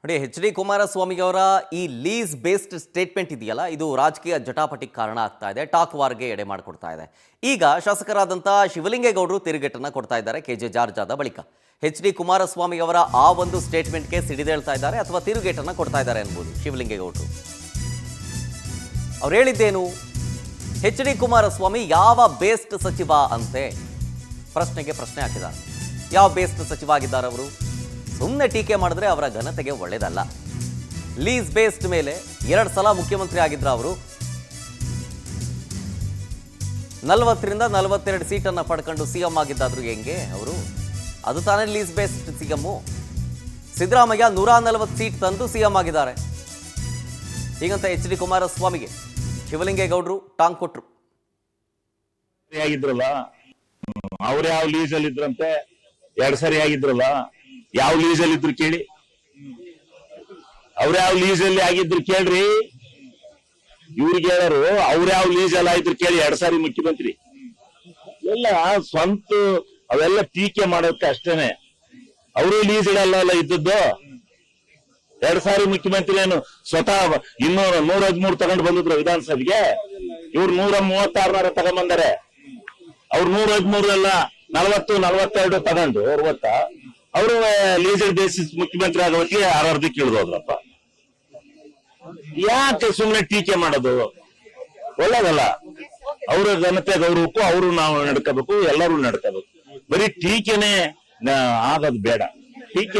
ನೋಡಿ, H D Kumaraswamy ಅವರ ಈ ಲೀಸ್ ಬೇಸ್ಡ್ ಸ್ಟೇಟ್ಮೆಂಟ್ ಇದೆಯಲ್ಲ, ಇದು ರಾಜಕೀಯ ಜಟಾಪಟಿಗೆ ಕಾರಣ ಆಗ್ತಾ ಇದೆ, ಟಾಕ್ ವಾರ್ಗೆ ಎಡೆ ಮಾಡಿಕೊಡ್ತಾ ಇದೆ. ಈಗ ಶಾಸಕರಾದಂಥ ಶಿವಲಿಂಗೇಗೌಡರು ತಿರುಗೇಟನ್ನು ಕೊಡ್ತಾ ಇದ್ದಾರೆ KJ ಜಾರ್ಜ್ ಆದ ಬಳಿಕ. ಎಚ್ ಡಿ ಕುಮಾರಸ್ವಾಮಿ ಅವರ ಆ ಒಂದು ಸ್ಟೇಟ್ಮೆಂಟ್ಗೆ ಸಿಡಿದೇಳ್ತಾ ಇದ್ದಾರೆ ಅಥವಾ ತಿರುಗೇಟನ್ನು ಕೊಡ್ತಾ ಇದ್ದಾರೆ ಅನ್ಬೋದು ಶಿವಲಿಂಗೇಗೌಡರು. ಅವ್ರು ಹೇಳಿದ್ದೇನು? ಎಚ್ ಡಿ ಕುಮಾರಸ್ವಾಮಿ ಯಾವ ಬೇಸ್ಡ್ ಸಚಿವ ಅಂತೆ ಪ್ರಶ್ನೆಗೆ ಪ್ರಶ್ನೆ ಹಾಕಿದ್ದಾರೆ. ಯಾವ ಬೇಸ್ಡ್ ಸಚಿವ ಆಗಿದ್ದಾರೆ ಅವರು? ಸುಮ್ಮನೆ ಟೀಕೆ ಮಾಡಿದ್ರೆ ಅವರ ಘನತೆಗೆ ಒಳ್ಳೇದಲ್ಲ. ಲೀಸ್ ಬೇಸ್ಡ್ ಮೇಲೆ 2 ಸಲ ಮುಖ್ಯಮಂತ್ರಿ ಆಗಿದ್ರು ಅವರು. 40ರಿಂದ 42 ಸೀಟನ್ನು ಪಡ್ಕೊಂಡು CM ಆಗಿದ್ದಾದ್ರು ಹೆಂಗೆ ಅವರು? ಅದು ತಾನೇ lease based CM. Siddaramaiah 140 seat ತಂದು CM ಆಗಿದ್ದಾರೆ. ಹೀಗಂತ ಎಚ್ ಡಿ ಕುಮಾರಸ್ವಾಮಿಗೆ ಶಿವಲಿಂಗೇಗೌಡರು ಟಾಂಗ್ ಕೊಟ್ರು. ಆಗಿದ್ರಲ್ಲ, ಅವ್ರು ಯಾವ ಲೀಸ್ ಅಲ್ಲಿ ಇದ್ರಂತೆ, 2 ಸರಿ ಆಗಿದ್ರಲ್ಲ, ಯಾವ ಲೀಸ್ ಅಲ್ಲಿ ಇದ್ರು ಕೇಳಿ. ಅವ್ರ ಯಾವ ಲೀಸ್ ಅಲ್ಲಿ ಆಗಿದ್ರು ಕೇಳ್ರಿ. ಇವ್ರಿಗೆ ಹೇಳರು ಅವ್ರ ಯಾವ ಲೀಸ್ ಎಲ್ಲ ಇದ್ರು ಕೇಳಿ. 2 ಸಾರಿ ಮುಖ್ಯಮಂತ್ರಿ ಎಲ್ಲ ಸ್ವಂತ ಅವೆಲ್ಲ ಟೀಕೆ ಮಾಡೋಕೆ ಅಷ್ಟೇನೆ. ಅವರು ಲೀಸ್ ಇಡಲ್ಲ ಇದ್ದದ್ದು. 2 ಸಾರಿ ಮುಖ್ಯಮಂತ್ರಿ ಏನು ಸ್ವತಃ 113 ತಗೊಂಡು ಬಂದಿದ್ರು ವಿಧಾನಸಭೆಗೆ. ಇವ್ರು 136 ತಗೊಂಡ್ಬಂದಾರೆ. ಅವ್ರು 113 ಅಲ್ಲ 40 42 ತಗೊಂಡು ಅವರು ಲೀಸಲ್ ಬೇಸಿಸ್ ಮುಖ್ಯಮಂತ್ರಿ ಆಗೋ ಹೊತ್ತಿಗೆ ಅರ್ಧಕ್ಕೆ ಇಳಿದೋದ್ರಪ್ಪ. ಯಾಕೆ ಸುಮ್ಮನೆ ಟೀಕೆ ಮಾಡೋದು? ಒಳ್ಳೇದಲ್ಲ. ಅವರ ಘನತೆ ಗೌರವಕ್ಕೂ ಅವರು ನಾವು ನಡ್ಕೋಬೇಕು, ಎಲ್ಲರೂ ನಡ್ಕೋಬೇಕು. ಬರೀ ಟೀಕೆನೆ ಆಗೋದು ಬೇಡ. ಟೀಕೆ